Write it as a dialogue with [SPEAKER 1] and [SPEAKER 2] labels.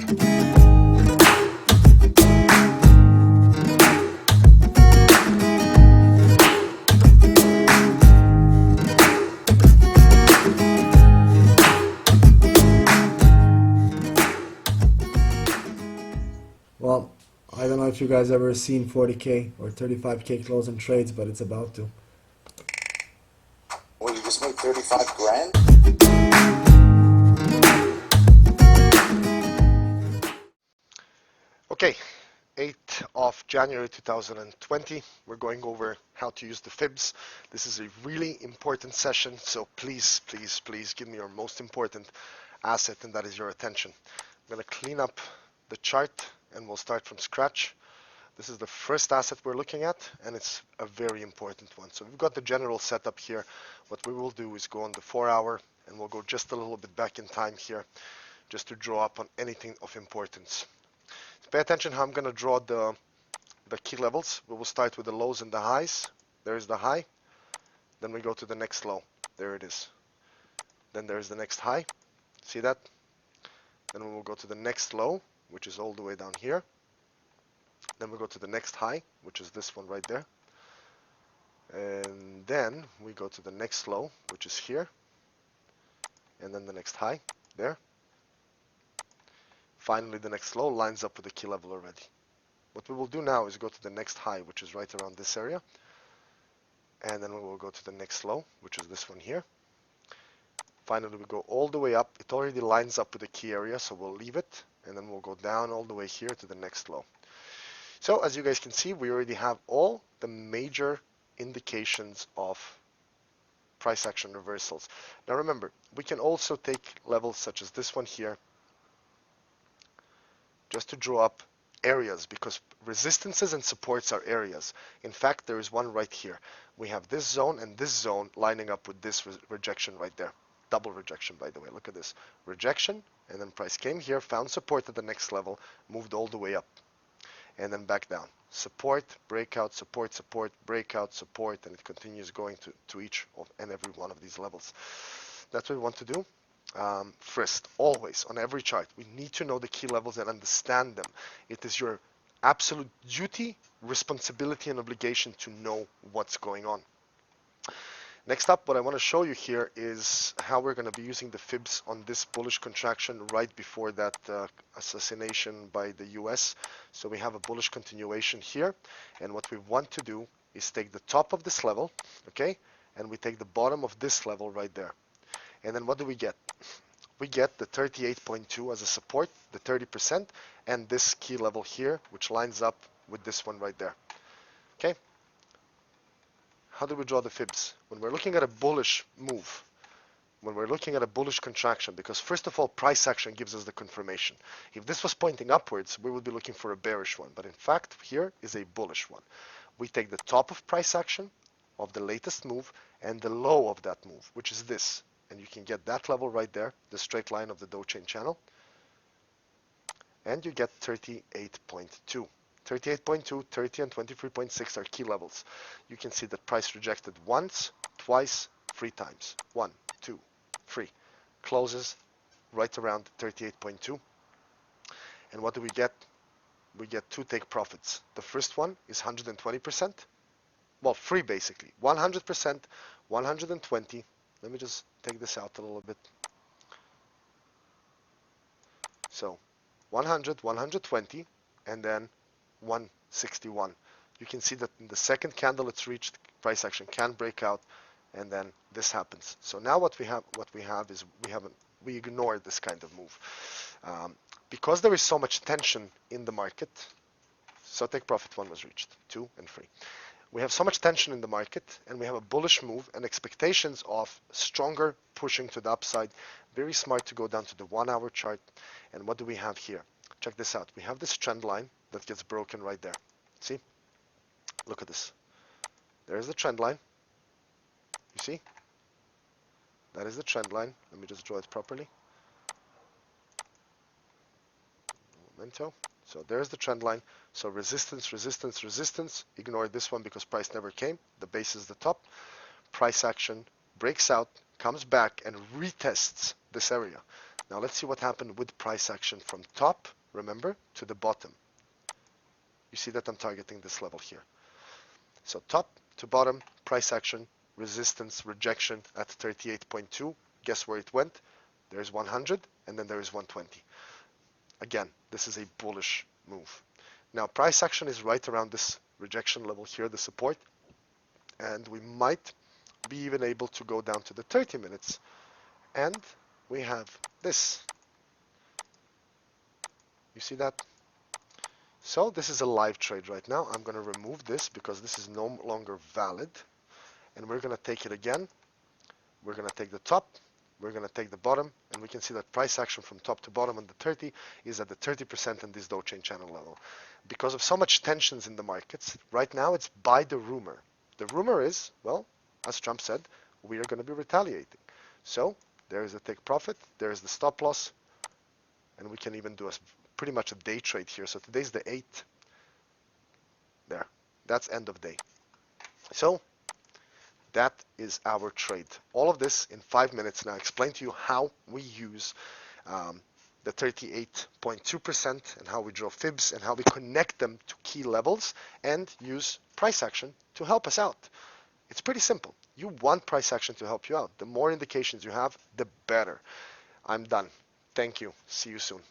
[SPEAKER 1] Well, I don't know if you guys ever seen 40K or 35K close in trades, but it's about to.
[SPEAKER 2] Well, you just made 35 grand?
[SPEAKER 3] Okay, 8th of January 2020. We're going over how to use the fibs. This is a really important session, so please, please, please give me your most important asset, and that is your attention. I'm going to clean up the chart and we'll start from scratch. This is the first asset we're looking at, and it's a very important one. So we've got the general setup here. What we will do is go on the 4-hour, and we'll go just a little bit back in time here, just to draw up on anything of importance. So pay attention how I'm going to draw the key levels. We will start with the lows and the highs. There's the high. Then we go to the next low. There it is. Then there's the next high. See that? Then we will go to the next low, which is all the way down here. Then we go to the next high, which is this one right there. And then we go to the next low, which is here. And then the next high, there. Finally, the next low lines up with the key level already. What we will do now is go to the next high, which is right around this area. And then we will go to the next low, which is this one here. Finally, we go all the way up. It already lines up with the key area, so we'll leave it. And then we'll go down all the way here to the next low. So as you guys can see, we already have all the major indications of price action reversals. Now remember, we can also take levels such as this one here just to draw up areas, because resistances and supports are areas. In fact, there is one right here. We have this zone and this zone lining up with this rejection right there. Double rejection, by the way. Look at this. Rejection, and then price came here, found support at the next level, moved all the way up, and then back down. Support, breakout, support, support, breakout, support, and it continues going to each and every one of these levels. That's what we want to do. First, always, on every chart, we need to know the key levels and understand them. It is your absolute duty, responsibility, and obligation to know what's going on. Next up, what I want to show you here is how we're going to be using the fibs on this bullish contraction right before that assassination by the US. So we have a bullish continuation here, and what we want to do is take the top of this level, okay, and we take the bottom of this level right there. And then what do we get? We get the 38.2 as a support, the 30%, and this key level here, which lines up with this one right there, okay? How do we draw the fibs? When we're looking at a bullish move, when we're looking at a bullish contraction, because first of all, price action gives us the confirmation. If this was pointing upwards, we would be looking for a bearish one, but in fact, here is a bullish one. We take the top of price action of the latest move and the low of that move, which is this, and you can get that level right there, the straight line of the Dow chain channel, and you get 38.2. 38.2, 30, and 23.6 are key levels. You can see that price rejected once, twice, 3 times. 1, 2, 3. Closes right around 38.2. And what do we get? We get 2 take profits. The first one is 120%. Well, 3 basically. 100%, 120. Let me just take this out a little bit. So 100, 120, and then 161. You can see that in the second candle it's reached, price action can break out, and then this happens. So now what we have is we ignore this kind of move because there is so much tension in the market. So take profit 1 was reached, 2 and 3. We have so much tension in the market, and we have a bullish move and expectations of stronger pushing to the upside. Very smart to go down to the 1-hour chart. And what do we have here? Check this out. We have this trend line that gets broken right there. See? Look at this. There's the trend line. You see? That is the trend line. Let me just draw it properly. Memento. So there's the trend line. So resistance, resistance, resistance. Ignore this one because price never came. The base is the top. Price action breaks out, comes back, and retests this area. Now let's see what happened with price action from top, remember, to the bottom. You see that I'm targeting this level here. So top to bottom, price action, resistance, rejection at 38.2. Guess where it went? There's 100, and then there is 120. Again, this is a bullish move. Now price action is right around this rejection level here, the support, and we might be even able to go down to the 30 minutes, and we have this. You see that? So this is a live trade right now. I'm going to remove this because this is no longer valid, and we're going to take it again. We're going to take the top, we're going to take the bottom, and we can see that price action from top to bottom on the 30 is at the 30% in this Dow chain channel level. Because of so much tensions in the markets, right now it's by the rumor. The rumor is, well, as Trump said, we are going to be retaliating. So there is a take profit, there is the stop loss, and we can even do pretty much a day trade here. So today's the 8th. There, that's end of day. So that is our trade. All of this in 5 minutes. Now I explain to you how we use the 38.2% and how we draw fibs and how we connect them to key levels and use price action to help us out. It's pretty simple. You want price action to help you out. The more indications you have, the better. I'm done. Thank you. See you soon.